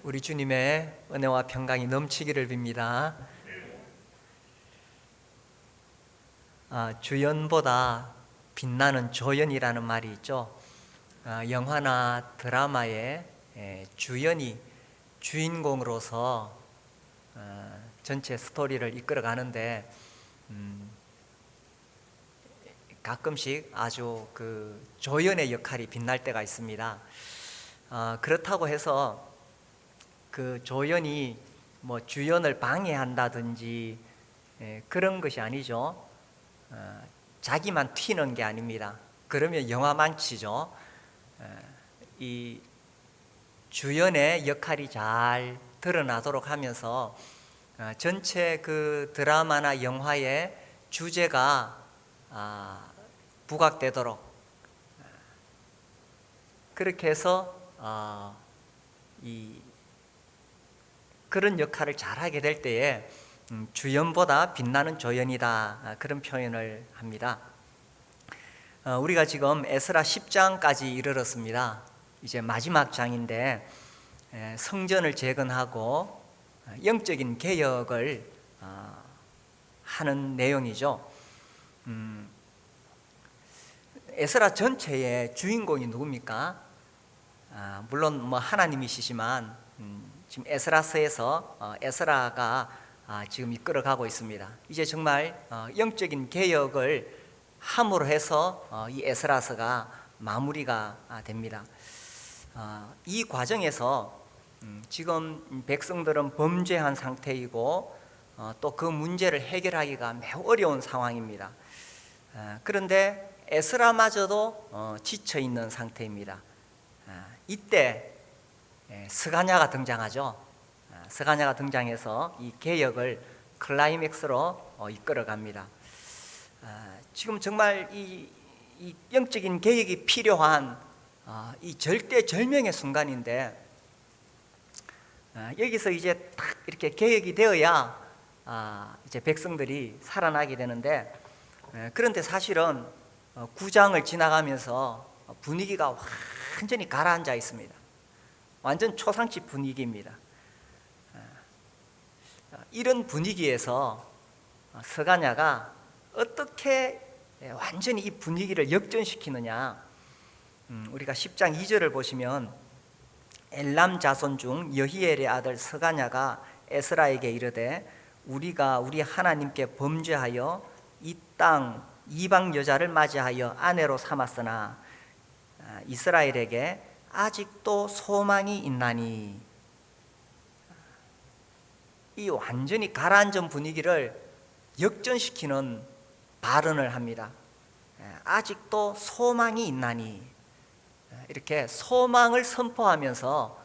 우리 주님의 은혜와 평강이 넘치기를 빕니다. 주연보다 빛나는 조연이라는 말이 있죠. 영화나 드라마의 주연이 주인공으로서 전체 스토리를 이끌어가는데 가끔씩 아주 그 조연의 역할이 빛날 때가 있습니다. 그렇다고 해서 그 조연이 뭐 주연을 방해한다든지 그런 것이 아니죠. 자기만 튀는 게 아닙니다. 그러면 영화 망치죠. 이 주연의 역할이 잘 드러나도록 하면서 전체 그 드라마나 영화의 주제가 부각되도록 그렇게 해서 그런 역할을 잘하게 될 때에 주연보다 빛나는 조연이다, 그런 표현을 합니다. 우리가 지금 에스라 10장까지 이르렀습니다. 이제 마지막 장인데 성전을 재건하고 영적인 개혁을 하는 내용이죠. 에스라 전체의 주인공이 누굽니까? 물론 뭐 하나님이시지만 지금 에스라서에서 에스라가 지금 이끌어가고 있습니다. 이제 정말 영적인 개혁을 함으로 해서 이 에스라서가 마무리가 됩니다. 이 과정에서 지금 백성들은 범죄한 상태이고 또 그 문제를 해결하기가 매우 어려운 상황입니다. 그런데 에스라마저도 지쳐 있는 상태입니다. 이때 스가랴가 등장하죠. 스가랴가 등장해서 이 개혁을 클라이맥스로 이끌어갑니다. 지금 정말 이 영적인 개혁이 필요한 이 절대절명의 순간인데 여기서 이제 딱 이렇게 개혁이 되어야 이제 백성들이 살아나게 되는데 그런데 사실은 9장을 지나가면서 분위기가 완전히 가라앉아 있습니다. 완전 초상집 분위기입니다. 이런 분위기에서 스가랴가 어떻게 완전히 이 분위기를 역전시키느냐, 우리가 10장 2절을 보시면 엘람 자손 중 여히엘의 아들 스가랴가 에스라에게 이르되 우리가 우리 하나님께 범죄하여 이 땅 이방 여자를 맞이하여 아내로 삼았으나 이스라엘에게 아직도 소망이 있나니. 이 완전히 가라앉은 분위기를 역전시키는 발언을 합니다. 아직도 소망이 있나니. 이렇게 소망을 선포하면서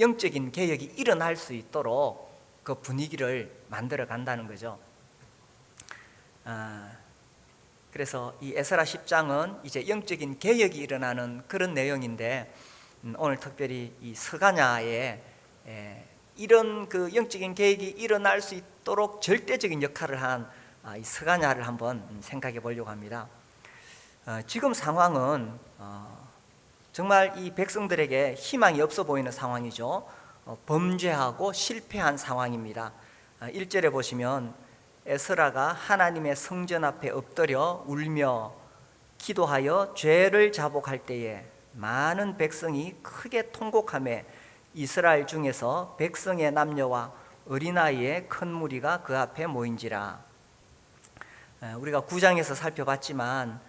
영적인 개혁이 일어날 수 있도록 그 분위기를 만들어 간다는 거죠. 그래서 이 에스라 10장은 이제 영적인 개혁이 일어나는 그런 내용인데 오늘 특별히 이 스가랴의 이런 그 영적인 개혁이 일어날 수 있도록 절대적인 역할을 한 이 스가랴를 한번 생각해 보려고 합니다. 지금 상황은 정말 이 백성들에게 희망이 없어 보이는 상황이죠. 범죄하고 실패한 상황입니다. 1절에 보시면 에스라가 하나님의 성전 앞에 엎드려 울며 기도하여 죄를 자복할 때에 많은 백성이 크게 통곡하며 이스라엘 중에서 백성의 남녀와 어린아이의 큰 무리가 그 앞에 모인지라. 우리가 9장에서 살펴봤지만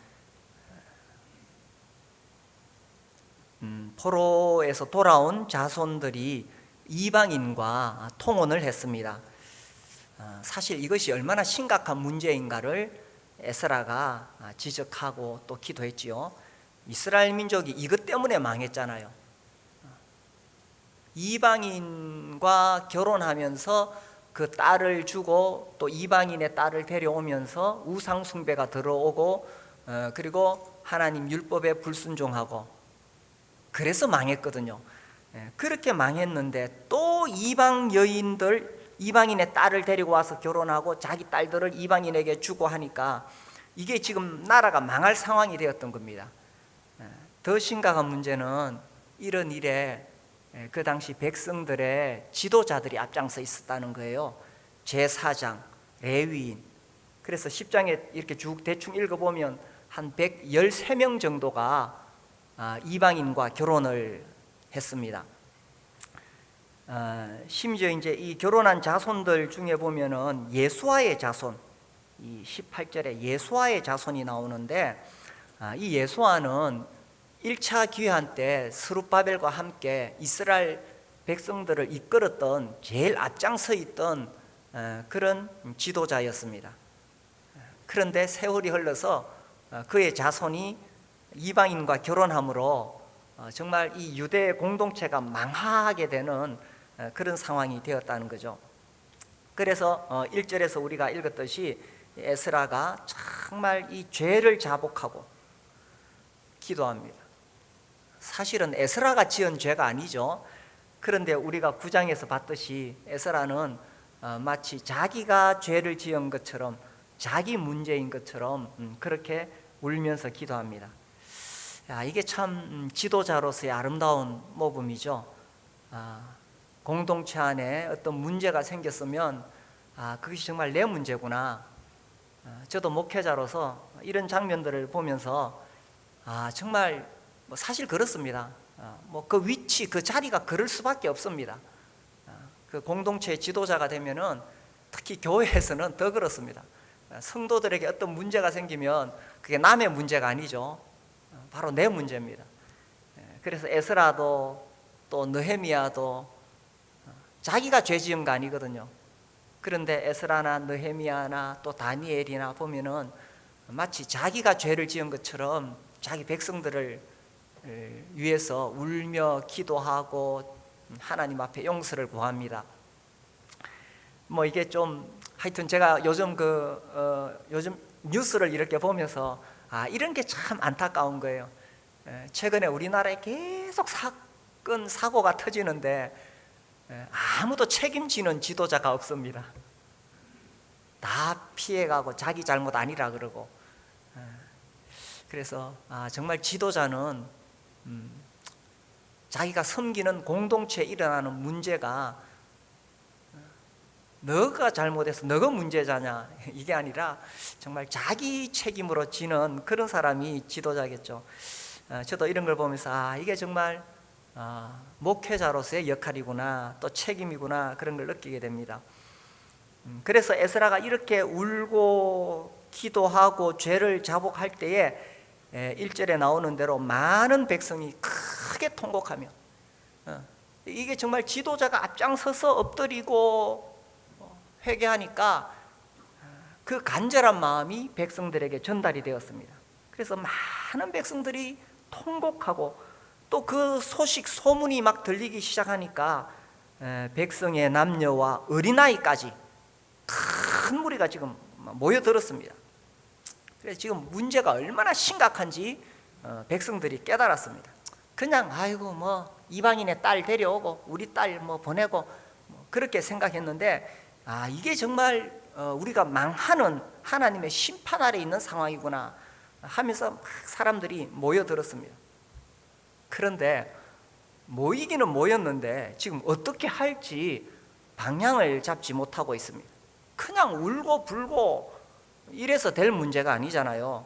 포로에서 돌아온 자손들이 이방인과 통혼을 했습니다. 사실 이것이 얼마나 심각한 문제인가를 에스라가 지적하고 또 기도했지요. 이스라엘 민족이 이것 때문에 망했잖아요. 이방인과 결혼하면서 그 딸을 주고 또 이방인의 딸을 데려오면서 우상 숭배가 들어오고 그리고 하나님 율법에 불순종하고 그래서 망했거든요. 그렇게 망했는데 또 이방 여인들, 이방인의 딸을 데리고 와서 결혼하고 자기 딸들을 이방인에게 주고 하니까 이게 지금 나라가 망할 상황이 되었던 겁니다. 더 심각한 문제는 이런 일에 그 당시 백성들의 지도자들이 앞장서 있었다는 거예요. 제사장, 레위인. 그래서 10장에 이렇게 쭉 대충 읽어보면 한 113명 정도가 이방인과 결혼을 했습니다. 심지어 이제 이 결혼한 자손들 중에 보면은 예수아의 자손, 이 18절에 예수아의 자손이 나오는데, 이 예수아는 1차 귀환 때 스룹바벨과 함께 이스라엘 백성들을 이끌었던 제일 앞장서 있던 그런 지도자였습니다. 그런데 세월이 흘러서 그의 자손이 이방인과 결혼함으로 정말 이 유대 공동체가 망하게 되는 그런 상황이 되었다는 거죠. 그래서 1절에서 우리가 읽었듯이 에스라가 정말 이 죄를 자복하고 기도합니다. 사실은 에스라가 지은 죄가 아니죠. 그런데 우리가 9장에서 봤듯이 에스라는 마치 자기가 죄를 지은 것처럼, 자기 문제인 것처럼 그렇게 울면서 기도합니다. 이게 참 지도자로서의 아름다운 모범이죠. 공동체 안에 어떤 문제가 생겼으면 그것이 정말 내 문제구나. 저도 목회자로서 이런 장면들을 보면서 정말 사실 그렇습니다. 그 위치, 그 자리가 그럴 수밖에 없습니다. 그 공동체의 지도자가 되면은 특히 교회에서는 더 그렇습니다. 성도들에게 어떤 문제가 생기면 그게 남의 문제가 아니죠. 바로 내 문제입니다. 그래서 에스라도 또 느헤미야도 자기가 죄 지은 거 아니거든요. 그런데 에스라나 느헤미야나 또 다니엘이나 보면은 마치 자기가 죄를 지은 것처럼 자기 백성들을 위해서 울며 기도하고 하나님 앞에 용서를 구합니다. 이게 좀 하여튼 제가 요즘 요즘 뉴스를 이렇게 보면서 이런 게 참 안타까운 거예요. 최근에 우리나라에 계속 사건 사고가 터지는데 아무도 책임지는 지도자가 없습니다. 다 피해가고 자기 잘못 아니라 그러고. 그래서 정말 지도자는 자기가 섬기는 공동체에 일어나는 문제가 너가 잘못해서 너가 문제자냐 이게 아니라 정말 자기 책임으로 지는 그런 사람이 지도자겠죠. 저도 이런 걸 보면서 이게 정말 목회자로서의 역할이구나, 또 책임이구나, 그런 걸 느끼게 됩니다. 그래서 에스라가 이렇게 울고 기도하고 죄를 자복할 때에 1절에 나오는 대로 많은 백성이 크게 통곡하며, 이게 정말 지도자가 앞장서서 엎드리고 회개하니까 그 간절한 마음이 백성들에게 전달이 되었습니다. 그래서 많은 백성들이 통곡하고 또 그 소식 소문이 막 들리기 시작하니까 백성의 남녀와 어린아이까지 큰 무리가 지금 모여들었습니다. 그래서 지금 문제가 얼마나 심각한지 백성들이 깨달았습니다. 그냥 이방인의 딸 데려오고 우리 딸 보내고 그렇게 생각했는데 이게 정말 우리가 망하는 하나님의 심판 아래 있는 상황이구나 하면서 막 사람들이 모여들었습니다. 그런데 모이기는 모였는데 지금 어떻게 할지 방향을 잡지 못하고 있습니다. 그냥 울고 불고 이래서 될 문제가 아니잖아요.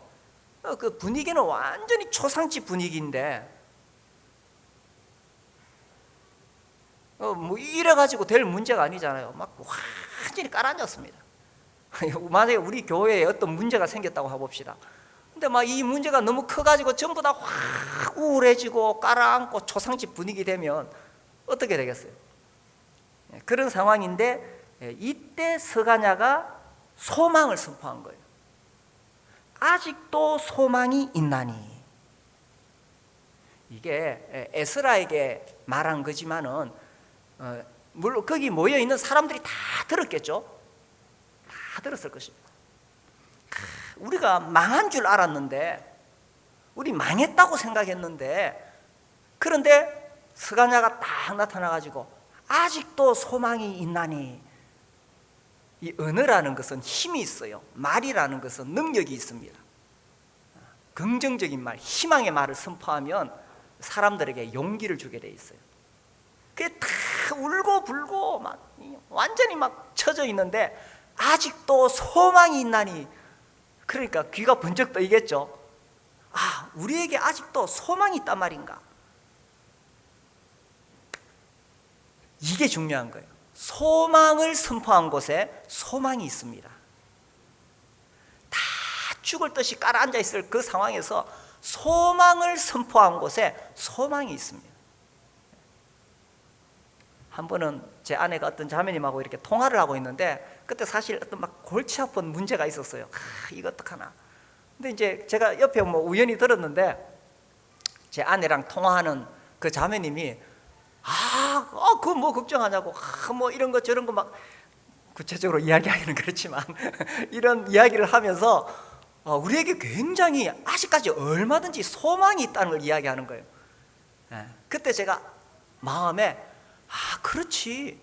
그 분위기는 완전히 초상집 분위기인데 이래가지고 될 문제가 아니잖아요. 막 완전히 깔아졌습니다. 만약에 우리 교회에 어떤 문제가 생겼다고 해봅시다. 근데 이 문제가 너무 커가지고 전부 다 확 우울해지고 깔아앉고 초상집 분위기 되면 어떻게 되겠어요? 그런 상황인데 이때 스가냐가 소망을 선포한 거예요. 아직도 소망이 있나니. 이게 에스라에게 말한 거지만은 물론 거기 모여 있는 사람들이 다 들었겠죠. 다 들었을 것입니다. 우리가 망한 줄 알았는데, 우리 망했다고 생각했는데, 그런데 스가냐가 딱 나타나가지고 아직도 소망이 있나니. 이 언어라는 것은 힘이 있어요. 말이라는 것은 능력이 있습니다. 긍정적인 말, 희망의 말을 선포하면 사람들에게 용기를 주게 돼 있어요. 그게 다 울고 불고 막 완전히 막 처져 있는데 아직도 소망이 있나니. 그러니까 귀가 번쩍 뜨이겠죠. 아, 우리에게 아직도 소망이 있단 말인가. 이게 중요한 거예요. 소망을 선포한 곳에 소망이 있습니다. 다 죽을 듯이 깔아앉아 있을 그 상황에서 소망을 선포한 곳에 소망이 있습니다. 한 번은 제 아내가 어떤 자매님하고 이렇게 통화를 하고 있는데 그때 사실 어떤 막 골치 아픈 문제가 있었어요. 이거 어떡하나. 근데 이제 제가 옆에 뭐 우연히 들었는데 제 아내랑 통화하는 그 자매님이 그거 뭐 걱정하냐고, 뭐 이런 거 저런 거 막 구체적으로 이야기하기는 그렇지만 이런 이야기를 하면서 우리에게 굉장히 아직까지 얼마든지 소망이 있다는 걸 이야기하는 거예요. 그때 제가 마음에 그렇지,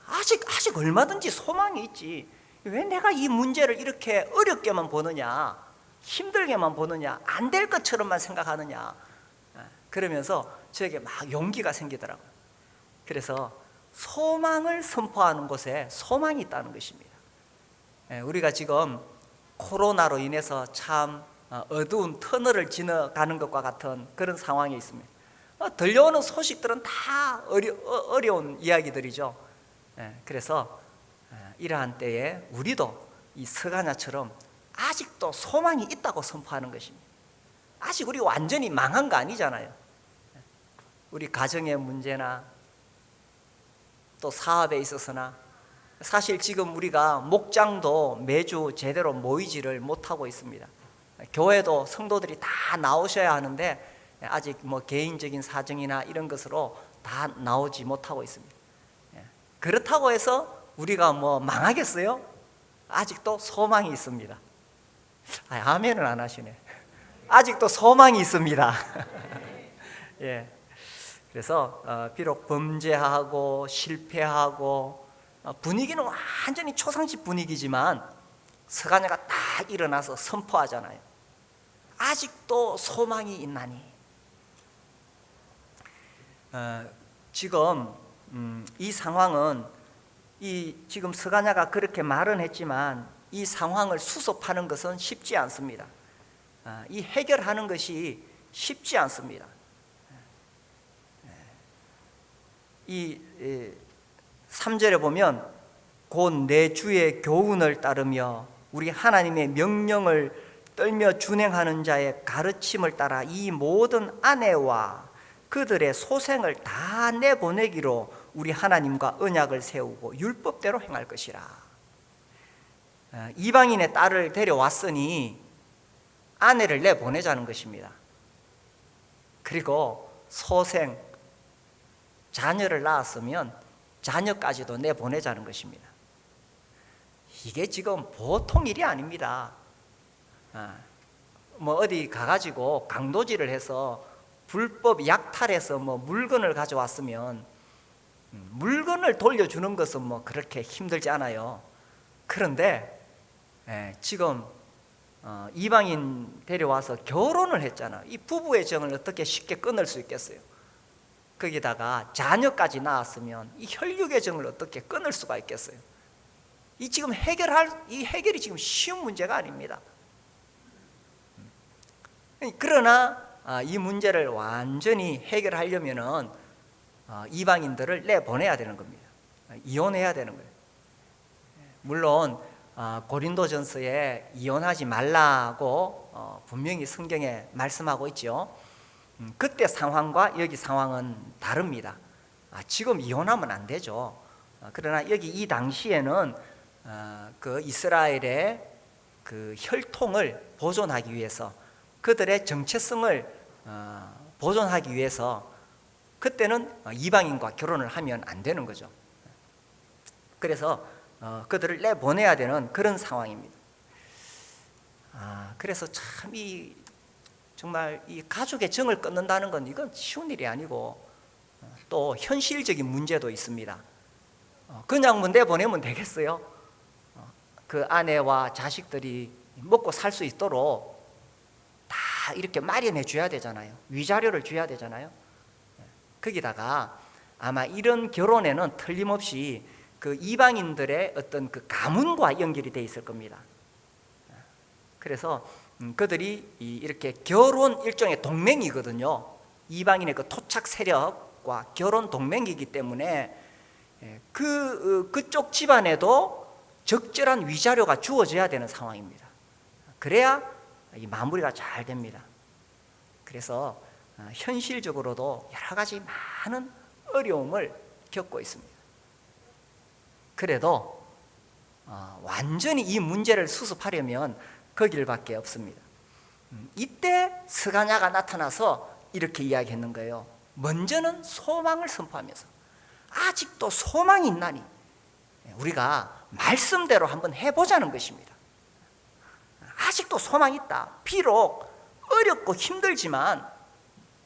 아직 얼마든지 소망이 있지. 왜 내가 이 문제를 이렇게 어렵게만 보느냐, 힘들게만 보느냐, 안 될 것처럼만 생각하느냐. 그러면서 저에게 막 용기가 생기더라고요. 그래서 소망을 선포하는 곳에 소망이 있다는 것입니다. 우리가 지금 코로나로 인해서 참 어두운 터널을 지나가는 것과 같은 그런 상황에 있습니다. 들려오는 소식들은 다 어려운 이야기들이죠. 그래서 이러한 때에 우리도 이 스가냐처럼 아직도 소망이 있다고 선포하는 것입니다. 아직 우리 완전히 망한 거 아니잖아요. 우리 가정의 문제나 또 사업에 있어서나 사실 지금 우리가 목장도 매주 제대로 모이지를 못하고 있습니다. 교회도 성도들이 다 나오셔야 하는데 아직 뭐 개인적인 사정이나 이런 것으로 다 나오지 못하고 있습니다. 그렇다고 해서 우리가 뭐 망하겠어요? 아직도 소망이 있습니다. 아멘을 안 하시네. 아직도 소망이 있습니다. 예. 그래서 비록 범죄하고 실패하고 분위기는 완전히 초상집 분위기지만 스가냐가 딱 일어나서 선포하잖아요. 아직도 소망이 있나니. 지금 이 상황은 지금 스가냐가 그렇게 말은 했지만 이 상황을 수습하는 것은 쉽지 않습니다. 이 해결하는 것이 쉽지 않습니다. 이 3절에 보면 곧 내 주의 교훈을 따르며 우리 하나님의 명령을 떨며 준행하는 자의 가르침을 따라 이 모든 아내와 그들의 소생을 다 내보내기로 우리 하나님과 언약을 세우고 율법대로 행할 것이라. 이방인의 딸을 데려왔으니 아내를 내보내자는 것입니다. 그리고 소생, 자녀를 낳았으면 자녀까지도 내보내자는 것입니다. 이게 지금 보통 일이 아닙니다. 뭐 어디 가가지고 강도질을 해서 불법 약탈해서 뭐 물건을 가져왔으면 물건을 돌려주는 것은 뭐 그렇게 힘들지 않아요. 그런데 지금 이방인 데려와서 결혼을 했잖아. 이 부부의 정을 어떻게 쉽게 끊을 수 있겠어요? 거기다가 자녀까지 낳았으면 이 혈육의 정을 어떻게 끊을 수가 있겠어요? 이 해결이 지금 쉬운 문제가 아닙니다. 그러나 이 문제를 완전히 해결하려면은 이방인들을 내보내야 되는 겁니다. 이혼해야 되는 거예요. 물론 고린도전서에 이혼하지 말라고 분명히 성경에 말씀하고 있죠. 그때 상황과 여기 상황은 다릅니다. 지금 이혼하면 안 되죠. 그러나 여기 이 당시에는 그 이스라엘의 그 혈통을 보존하기 위해서, 그들의 정체성을 보존하기 위해서 그때는 이방인과 결혼을 하면 안 되는 거죠. 그래서 그들을 내보내야 되는 그런 상황입니다. 그래서 참 정말 이 가족의 정을 끊는다는 건 이건 쉬운 일이 아니고 또 현실적인 문제도 있습니다. 그냥 뭐 내보내면 되겠어요? 그 아내와 자식들이 먹고 살 수 있도록 다 이렇게 마련해 줘야 되잖아요. 위자료를 줘야 되잖아요. 거기다가 아마 이런 결혼에는 틀림없이 그 이방인들의 어떤 그 가문과 연결이 돼 있을 겁니다. 그래서 그들이 이렇게 결혼 일종의 동맹이거든요. 이방인의 그 토착 세력과 결혼 동맹이기 때문에 그쪽 집안에도 적절한 위자료가 주어져야 되는 상황입니다. 그래야 이 마무리가 잘 됩니다. 그래서 현실적으로도 여러 가지 많은 어려움을 겪고 있습니다. 그래도 완전히 이 문제를 수습하려면 그 길밖에 없습니다. 이때 스가냐가 나타나서 이렇게 이야기했는 거예요. 먼저는 소망을 선포하면서 아직도 소망이 있나니 우리가 말씀대로 한번 해보자는 것입니다. 아직도 소망이 있다. 비록 어렵고 힘들지만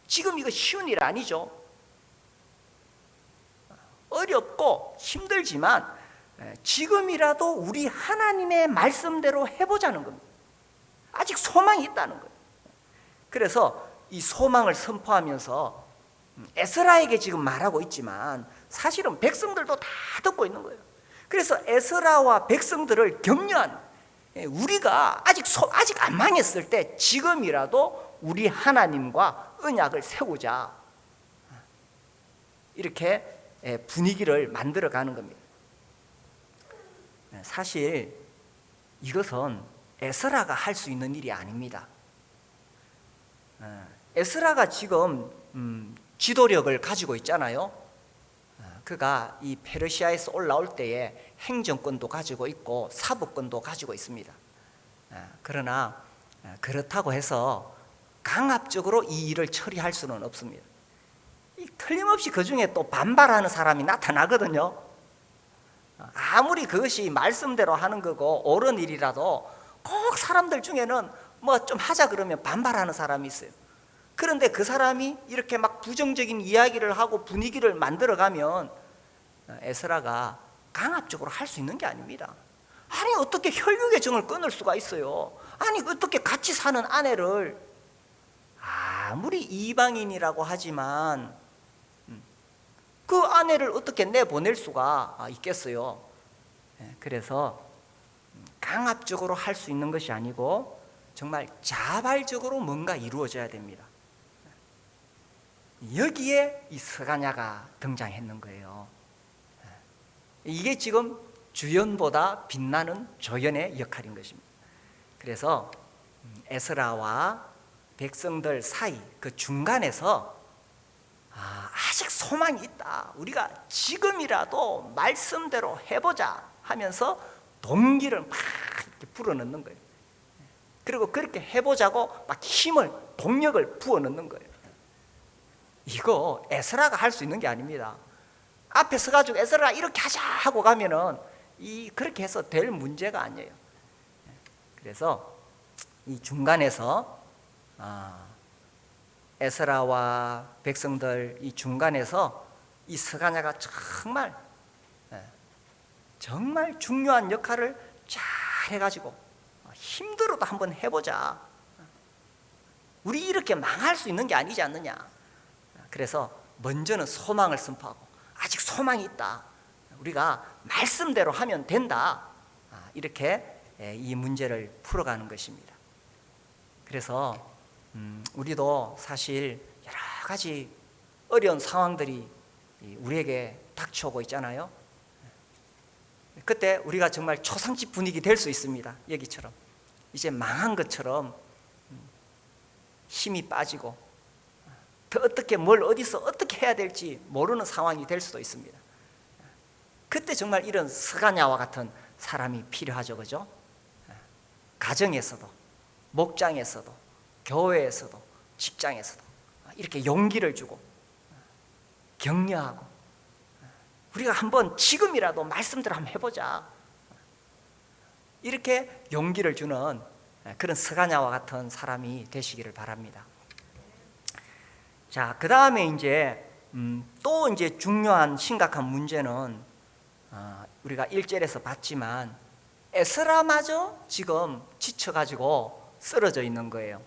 지금 이거 쉬운 일 아니죠. 어렵고 힘들지만 지금이라도 우리 하나님의 말씀대로 해보자는 겁니다. 아직 소망이 있다는 거예요. 그래서 이 소망을 선포하면서 에스라에게 지금 말하고 있지만 사실은 백성들도 다 듣고 있는 거예요. 그래서 에스라와 백성들을 격려한, 우리가 아직 안 망했을 때 지금이라도 우리 하나님과 언약을 세우자, 이렇게 분위기를 만들어가는 겁니다. 사실 이것은 에스라가 할 수 있는 일이 아닙니다. 에스라가 지금 지도력을 가지고 있잖아요. 그가 이 페르시아에서 올라올 때에 행정권도 가지고 있고 사법권도 가지고 있습니다. 그러나 그렇다고 해서 강압적으로 이 일을 처리할 수는 없습니다. 틀림없이 그 중에 또 반발하는 사람이 나타나거든요. 아무리 그것이 말씀대로 하는 거고 옳은 일이라도 꼭 사람들 중에는 뭐 좀 하자 그러면 반발하는 사람이 있어요. 그런데 그 사람이 이렇게 막 부정적인 이야기를 하고 분위기를 만들어가면 에스라가 강압적으로 할 수 있는 게 아닙니다. 아니 어떻게 혈육의 정을 끊을 수가 있어요? 아니 어떻게 같이 사는 아내를, 아무리 이방인이라고 하지만 그 아내를 어떻게 내보낼 수가 있겠어요? 그래서 강압적으로 할 수 있는 것이 아니고 정말 자발적으로 뭔가 이루어져야 됩니다. 여기에 이 스가냐가 등장했는 거예요. 이게 지금 주연보다 빛나는 조연의 역할인 것입니다. 그래서 에스라와 백성들 사이 그 중간에서 아직 소망이 있다, 우리가 지금이라도 말씀대로 해보자 하면서 동기를 막 이렇게 불어넣는 거예요. 그리고 그렇게 해보자고 막 힘을, 동력을 부어넣는 거예요. 이거 에스라가 할 수 있는 게 아닙니다. 앞에 서가지고 에스라 이렇게 하자 하고 가면은 그렇게 해서 될 문제가 아니에요. 그래서 이 중간에서 에스라와 백성들 이 중간에서 이 스가냐가 정말 중요한 역할을 잘 해가지고 힘들어도 한번 해보자. 우리 이렇게 망할 수 있는 게 아니지 않느냐. 그래서 먼저는 소망을 선포하고 아직 소망이 있다, 우리가 말씀대로 하면 된다, 이렇게 이 문제를 풀어가는 것입니다. 그래서 우리도 사실 여러 가지 어려운 상황들이 우리에게 닥쳐오고 있잖아요. 그때 우리가 정말 초상집 분위기 될 수 있습니다. 여기처럼 이제 망한 것처럼 힘이 빠지고 더 뭘 어디서 어떻게 해야 될지 모르는 상황이 될 수도 있습니다. 그때 정말 이런 스가냐와 같은 사람이 필요하죠, 그죠? 가정에서도, 목장에서도, 교회에서도, 직장에서도 이렇게 용기를 주고 격려하고, 우리가 한번 지금이라도 말씀대로 한번 해보자, 이렇게 용기를 주는 그런 스가냐와 같은 사람이 되시기를 바랍니다. 자, 그 다음에 이제 또 이제 중요한 심각한 문제는 우리가 1절에서 봤지만 에스라마저 지금 지쳐가지고 쓰러져 있는 거예요.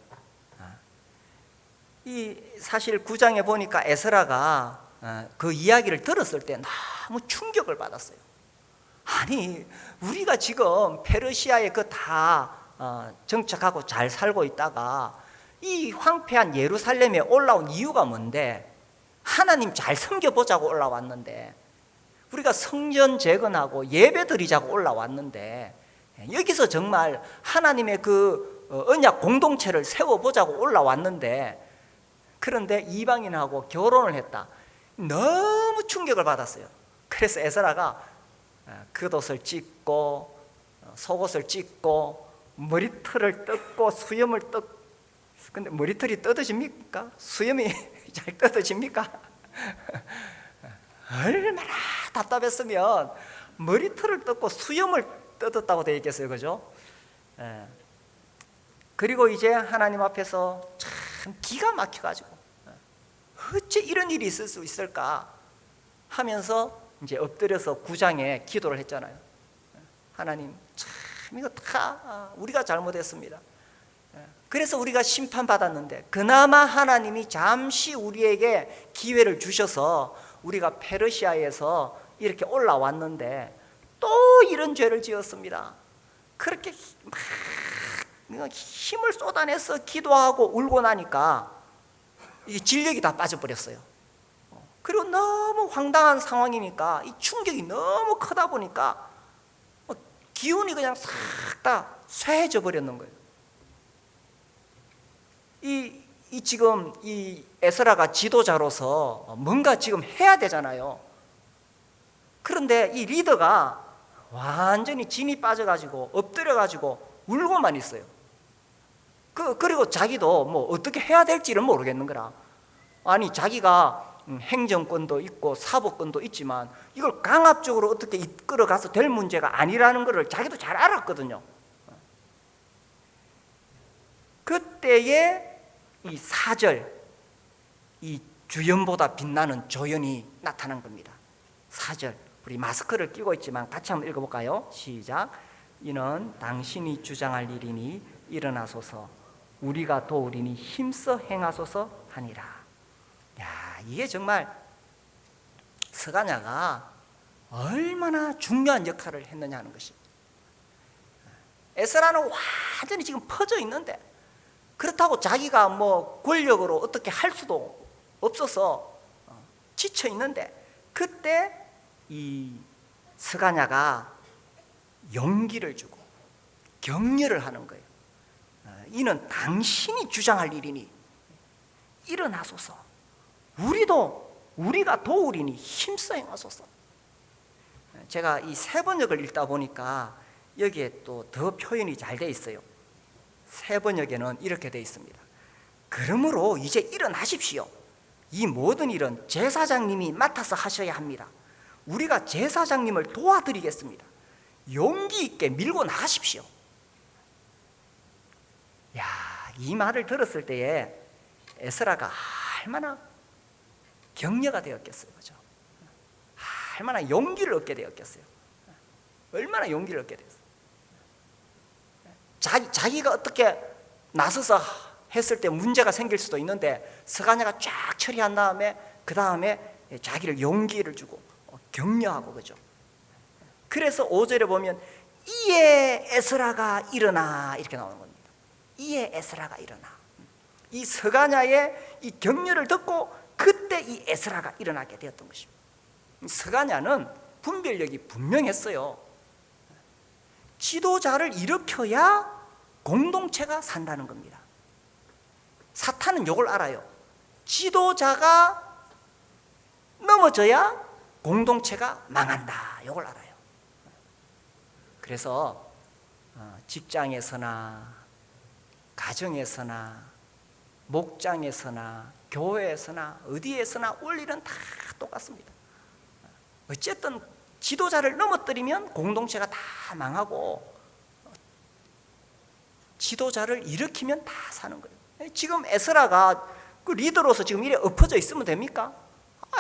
이 사실 9장에 보니까 에스라가 그 이야기를 들었을 때 너무 충격을 받았어요. 아니, 우리가 지금 페르시아에 그 다 정착하고 잘 살고 있다가 이 황폐한 예루살렘에 올라온 이유가 뭔데? 하나님 잘 섬겨보자고 올라왔는데, 우리가 성전 재건하고 예배 드리자고 올라왔는데, 여기서 정말 하나님의 그 언약 공동체를 세워보자고 올라왔는데, 그런데 이방인하고 결혼을 했다. 너무 충격을 받았어요. 그래서 에스라가 겉옷을 찢고 속옷을 찢고 머리털을 뜯고 수염을 뜯고. 근데 머리털이 뜯어집니까? 수염이 잘 뜯어집니까? 얼마나 답답했으면 머리털을 뜯고 수염을 뜯었다고 되어 있겠어요, 그죠? 그리고 이제 하나님 앞에서 참 기가 막혀가지고 어째 이런 일이 있을 수 있을까 하면서 이제 엎드려서 구장에 기도를 했잖아요. 하나님, 참 이거 다 우리가 잘못했습니다. 그래서 우리가 심판받았는데 그나마 하나님이 잠시 우리에게 기회를 주셔서 우리가 페르시아에서 이렇게 올라왔는데 또 이런 죄를 지었습니다. 그렇게 막 힘을 쏟아내서 기도하고 울고 나니까 이게 진력이 다 빠져버렸어요. 그리고 너무 황당한 상황이니까 이 충격이 너무 크다 보니까 기운이 그냥 싹 다 쇠해져 버렸는 거예요. 지금 이 에스라가 지도자로서 뭔가 지금 해야 되잖아요. 그런데 이 리더가 완전히 진이 빠져가지고 엎드려가지고 울고만 있어요. 그리고 자기도 뭐 어떻게 해야 될지를 모르겠는 거라. 아니, 자기가 행정권도 있고 사법권도 있지만 이걸 강압적으로 어떻게 이끌어가서 될 문제가 아니라는 것을 자기도 잘 알았거든요. 그때에 이 4절, 이 주연보다 빛나는 조연이 나타난 겁니다. 4절, 우리 마스크를 끼고 있지만 같이 한번 읽어볼까요? 시작. 이는 당신이 주장할 일이니 일어나소서, 우리가 도우리니 힘써 행하소서 하니라. 야, 이게 정말 스가냐가 얼마나 중요한 역할을 했느냐 하는 것입니다. 에스라는 완전히 지금 퍼져 있는데, 그렇다고 자기가 뭐 권력으로 어떻게 할 수도 없어서 지쳐 있는데, 그때 이 스가냐가 용기를 주고 격려를 하는 거예요. 이는 당신이 주장할 일이니 일어나소서, 우리가 도우리니 힘써 행하소서. 제가 이 세 번역을 읽다 보니까 여기에 또 더 표현이 잘 돼 있어요. 세 번역에는 이렇게 돼 있습니다. 그러므로 이제 일어나십시오. 이 모든 일은 제사장님이 맡아서 하셔야 합니다. 우리가 제사장님을 도와드리겠습니다. 용기 있게 밀고 나가십시오. 야, 이 말을 들었을 때에 에스라가 얼마나 격려가 되었겠어요, 그죠? 얼마나 용기를 얻게 되었겠어요. 얼마나 용기를 얻게 되었어요. 자기가 어떻게 나서서 했을 때 문제가 생길 수도 있는데 스가냐가 쫙 처리한 다음에 그 다음에 자기를 용기를 주고 격려하고, 그죠? 그래서 5절에 보면 이에 에스라가 일어나 이렇게 나오는 겁니다. 이에 에스라가 일어나. 이 스가냐의 이 격려를 듣고 그때 이 에스라가 일어나게 되었던 것입니다. 스가냐는 분별력이 분명했어요. 지도자를 일으켜야 공동체가 산다는 겁니다. 사탄은 이걸 알아요. 지도자가 넘어져야 공동체가 망한다, 이걸 알아요. 그래서 직장에서나 가정에서나 목장에서나 교회에서나 어디에서나 원리는 다 똑같습니다. 어쨌든 지도자를 넘어뜨리면 공동체가 다 망하고 지도자를 일으키면 다 사는 거예요. 지금 에스라가 그 리더로서 지금 이래 엎어져 있으면 됩니까?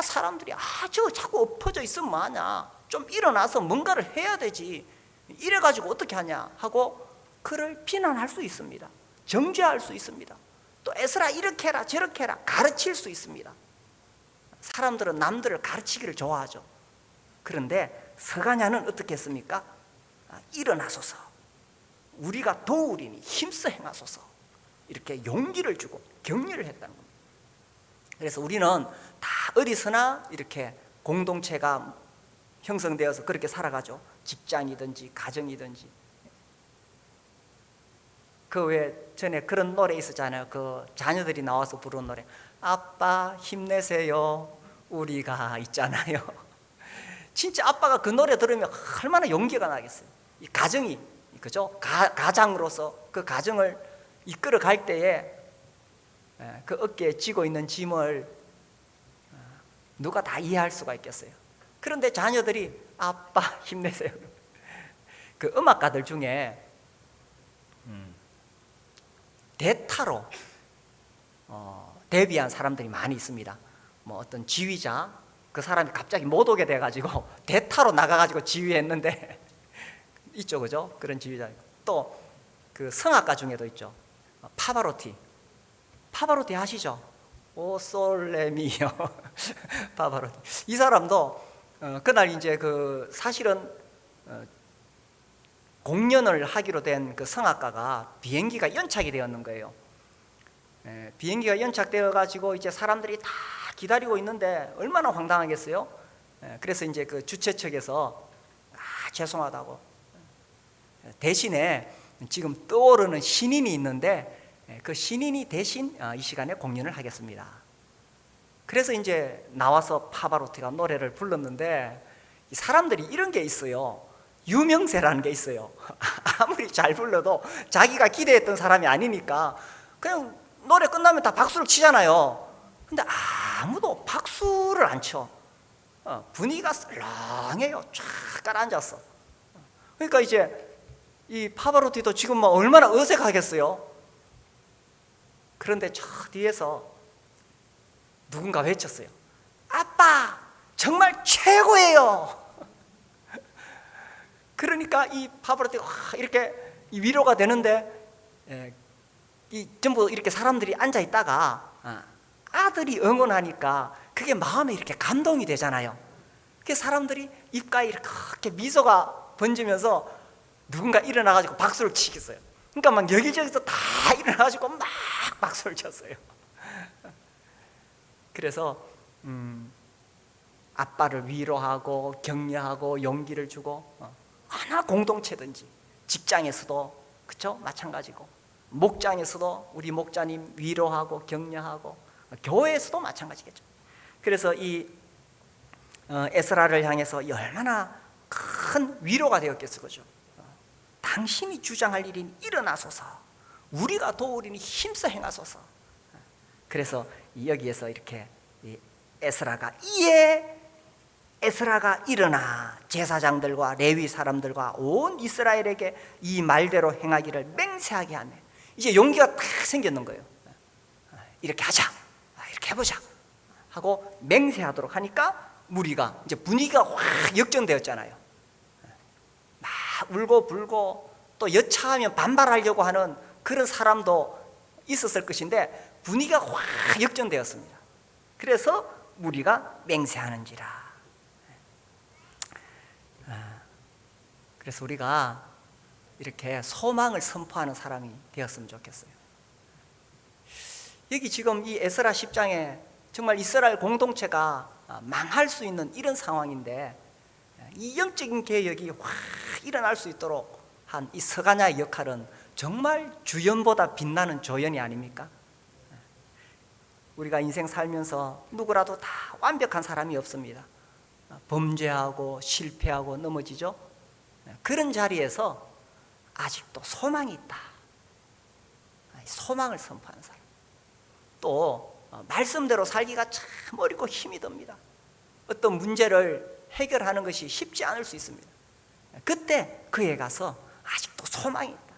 사람들이 저 자꾸 엎어져 있으면 뭐하냐, 좀 일어나서 뭔가를 해야 되지, 이래가지고 어떻게 하냐 하고 그를 비난할 수 있습니다. 정죄할 수 있습니다. 또 에스라 이렇게 해라 저렇게 해라 가르칠 수 있습니다. 사람들은 남들을 가르치기를 좋아하죠. 그런데 서가냐는 어떻게 했습니까? 일어나소서, 우리가 도우리니 힘써 행하소서, 이렇게 용기를 주고 격려를 했다는 겁니다. 그래서 우리는 다 어디서나 이렇게 공동체가 형성되어서 그렇게 살아가죠. 직장이든지 가정이든지. 그 외에 전에 그런 노래 있었잖아요. 그 자녀들이 나와서 부르는 노래, 아빠 힘내세요 우리가 있잖아요. 진짜 아빠가 그 노래 들으면 얼마나 용기가 나겠어요. 이 가정이, 그죠? 가장으로서 그 가정을 이끌어 갈 때에 그 어깨에 쥐고 있는 짐을 누가 다 이해할 수가 있겠어요. 그런데 자녀들이 아빠 힘내세요. 그 음악가들 중에 대타로 데뷔한 사람들이 많이 있습니다. 뭐 어떤 지휘자, 그 사람이 갑자기 못 오게 돼가지고 대타로 나가가지고 지휘했는데 있죠, 그죠? 그런 지휘자. 또 그 성악가 중에도 있죠. 파바로티 아시죠? 오 솔레미요. 파바로티. 이 사람도 그날 이제 그 사실은 공연을 하기로 된 그 성악가가 비행기가 연착이 되었는 거예요. 비행기가 연착되어 가지고 이제 사람들이 다 기다리고 있는데 얼마나 황당하겠어요? 그래서 이제 그 주최 측에서 죄송하다고, 대신에 지금 떠오르는 신인이 있는데 그 신인이 대신 이 시간에 공연을 하겠습니다. 그래서 이제 나와서 파바로티가 노래를 불렀는데, 사람들이 이런 게 있어요. 유명세라는 게 있어요. 아무리 잘 불러도 자기가 기대했던 사람이 아니니까 그냥 노래 끝나면 다 박수를 치잖아요. 근데 아무도 박수를 안 쳐. 분위기가 썰렁해요. 쫙 깔아앉았어. 그러니까 이제 이 파바로티도 지금 막 얼마나 어색하겠어요. 그런데 저 뒤에서 누군가 외쳤어요. 아빠 정말 최고예요. 그러니까 이 파바로티가 이렇게 위로가 되는데, 이 전부 이렇게 사람들이 앉아 있다가 아들이 응원하니까 그게 마음에 이렇게 감동이 되잖아요. 그 사람들이 입가에 이렇게 미소가 번지면서 누군가 일어나가지고 박수를 치겠어요. 그러니까 막 여기저기서 다 일어나가지고 막 박수를 쳤어요. 그래서 아빠를 위로하고 격려하고 용기를 주고, 하나 공동체든지 직장에서도 그렇죠? 마찬가지고, 목장에서도 우리 목자님 위로하고 격려하고, 교회에서도 마찬가지겠죠. 그래서 이 에스라를 향해서 얼마나 큰 위로가 되었겠어, 그죠? 당신이 주장할 일인 일어나소서, 우리가 도우리니 힘써 행하소서. 그래서 여기에서 이렇게 에스라가 일어나 제사장들과 레위 사람들과 온 이스라엘에게 이 말대로 행하기를 맹세하게 하네. 이제 용기가 딱 생겼는 거예요. 이렇게 하자, 이렇게 해보자 하고 맹세하도록 하니까 무리가, 이제 분위기가 확 역전되었잖아요. 막 울고 불고 또 여차하면 반발하려고 하는 그런 사람도 있었을 것인데 분위기가 확 역전되었습니다. 그래서 무리가 맹세하는지라. 그래서 우리가 이렇게 소망을 선포하는 사람이 되었으면 좋겠어요. 여기 지금 이 에스라 10장에 정말 이스라엘 공동체가 망할 수 있는 이런 상황인데, 이 영적인 개혁이 확 일어날 수 있도록 한 이 서가냐의 역할은 정말 주연보다 빛나는 조연이 아닙니까? 우리가 인생 살면서 누구라도 다 완벽한 사람이 없습니다. 범죄하고 실패하고 넘어지죠. 그런 자리에서 아직도 소망이 있다. 소망을 선포하는 사람. 또 말씀대로 살기가 참 어렵고 힘이 듭니다. 어떤 문제를 해결하는 것이 쉽지 않을 수 있습니다. 그때 그에 가서 아직도 소망이 있다.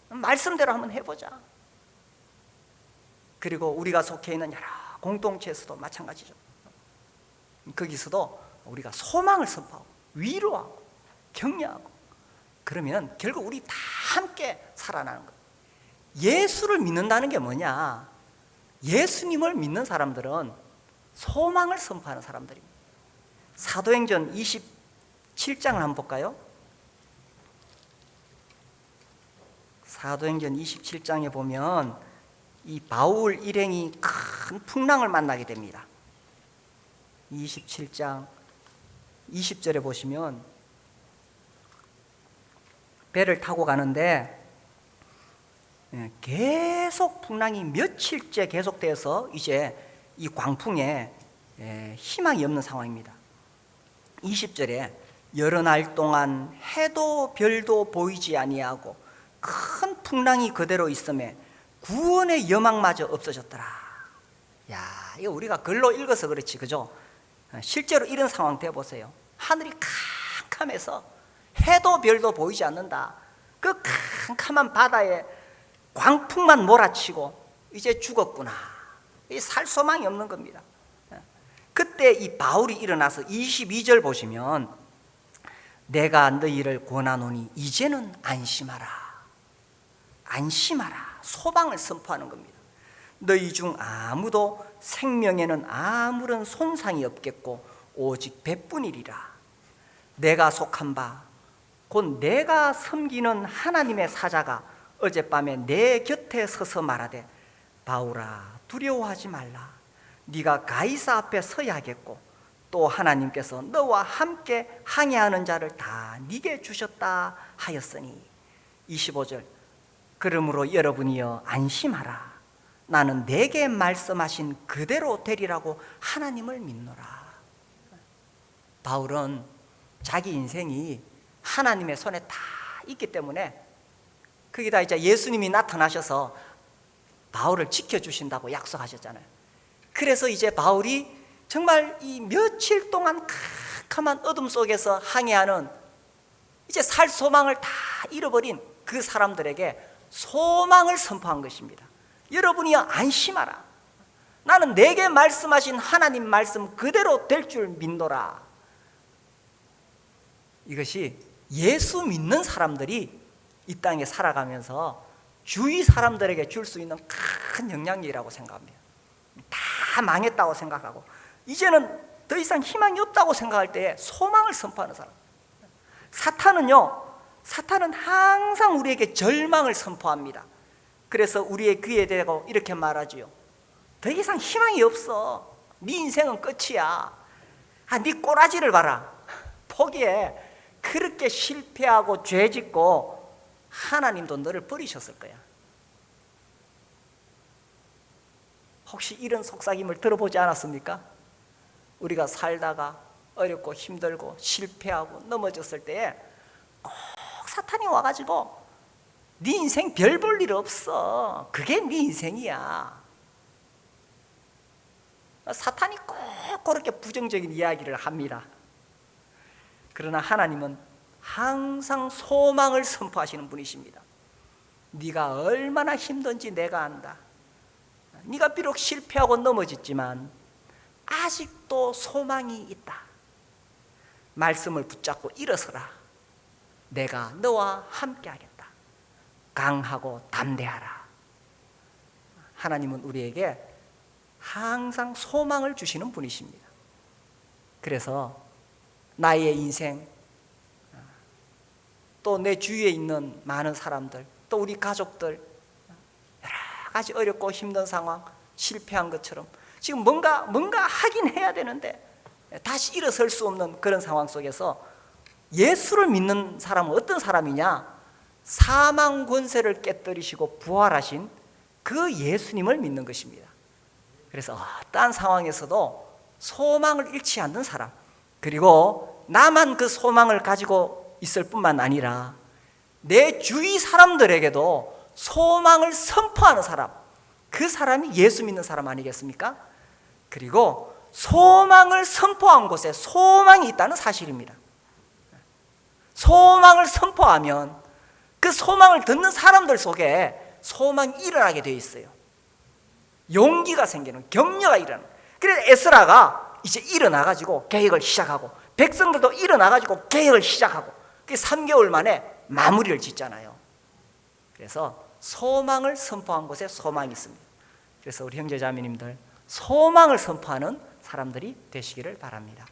말씀대로 한번 해보자. 그리고 우리가 속해 있는 여러 공동체에서도 마찬가지죠. 거기서도 우리가 소망을 선포하고 위로하고 격려하고, 그러면 결국 우리 다 함께 살아나는 거예요. 예수를 믿는다는 게 뭐냐? 예수님을 믿는 사람들은 소망을 선포하는 사람들입니다. 사도행전 27장을 한번 볼까요? 사도행전 27장에 보면 이 바울 일행이 큰 풍랑을 만나게 됩니다. 27장 20절에 보시면 배를 타고 가는데 계속 풍랑이 며칠째 계속돼서 이제 이 광풍에 희망이 없는 상황입니다. 20절에 여러 날 동안 해도 별도 보이지 아니하고 큰 풍랑이 그대로 있음에 구원의 여망마저 없어졌더라. 야, 이거 우리가 글로 읽어서 그렇지, 그죠? 실제로 이런 상황 돼보세요. 하늘이 캄캄해서 해도 별도 보이지 않는다. 그 캄캄한 바다에 광풍만 몰아치고 이제 죽었구나. 살 소망이 없는 겁니다. 그때 이 바울이 일어나서 22절 보시면 내가 너희를 권하노니 이제는 안심하라. 안심하라. 소망을 선포하는 겁니다. 너희 중 아무도 생명에는 아무런 손상이 없겠고 오직 배뿐이리라. 내가 속한 바 곧 내가 섬기는 하나님의 사자가 어젯밤에 내 곁에 서서 말하되 바울아 두려워하지 말라. 네가 가이사 앞에 서야겠고 또 하나님께서 너와 함께 항해하는 자를 다 네게 주셨다 하였으니. 25절 그러므로 여러분이여 안심하라. 나는 내게 말씀하신 그대로 되리라고 하나님을 믿노라. 바울은 자기 인생이 하나님의 손에 다 있기 때문에 거기다 이제 예수님이 나타나셔서 바울을 지켜주신다고 약속하셨잖아요. 그래서 이제 바울이 정말 이 며칠 동안 캄캄한 어둠 속에서 항해하는 이제 살 소망을 다 잃어버린 그 사람들에게 소망을 선포한 것입니다. 여러분이여 안심하라. 나는 내게 말씀하신 하나님 말씀 그대로 될 줄 믿노라. 이것이 예수 믿는 사람들이 이 땅에 살아가면서 주위 사람들에게 줄 수 있는 큰 영향력이라고 생각합니다. 다 망했다고 생각하고 이제는 더 이상 희망이 없다고 생각할 때에 소망을 선포하는 사람. 사탄은 항상 우리에게 절망을 선포합니다. 그래서 우리의 귀에 대고 이렇게 말하지요. 더 이상 희망이 없어. 네 인생은 끝이야. 네 꼬라지를 봐라. 포기해. 그렇게 실패하고 죄짓고 하나님도 너를 버리셨을 거야. 혹시 이런 속삭임을 들어보지 않았습니까? 우리가 살다가 어렵고 힘들고 실패하고 넘어졌을 때에 꼭 사탄이 와가지고 네 인생 별 볼 일 없어. 그게 네 인생이야. 사탄이 꼭 그렇게 부정적인 이야기를 합니다. 그러나 하나님은 항상 소망을 선포하시는 분이십니다. 네가 얼마나 힘든지 내가 안다. 네가 비록 실패하고 넘어졌지만 아직도 소망이 있다. 말씀을 붙잡고 일어서라. 내가 너와 함께 하겠다. 강하고 담대하라. 하나님은 우리에게 항상 소망을 주시는 분이십니다. 그래서 나의 인생, 또 내 주위에 있는 많은 사람들, 또 우리 가족들 여러 가지 어렵고 힘든 상황, 실패한 것처럼 지금 뭔가 하긴 해야 되는데 다시 일어설 수 없는 그런 상황 속에서 예수를 믿는 사람은 어떤 사람이냐? 사망 권세를 깨뜨리시고 부활하신 그 예수님을 믿는 것입니다. 그래서 어떠한 상황에서도 소망을 잃지 않는 사람, 그리고 나만 그 소망을 가지고 있을 뿐만 아니라 내 주위 사람들에게도 소망을 선포하는 사람, 그 사람이 예수 믿는 사람 아니겠습니까? 그리고 소망을 선포한 곳에 소망이 있다는 사실입니다. 소망을 선포하면 그 소망을 듣는 사람들 속에 소망이 일어나게 되어 있어요. 용기가 생기는, 격려가 일어나는. 그래서 에스라가 이제 일어나가지고 계획을 시작하고 백성들도 일어나가지고 계획을 시작하고 그 3개월 만에 마무리를 짓잖아요. 그래서 소망을 선포한 곳에 소망이 있습니다. 그래서 우리 형제자매님들 소망을 선포하는 사람들이 되시기를 바랍니다.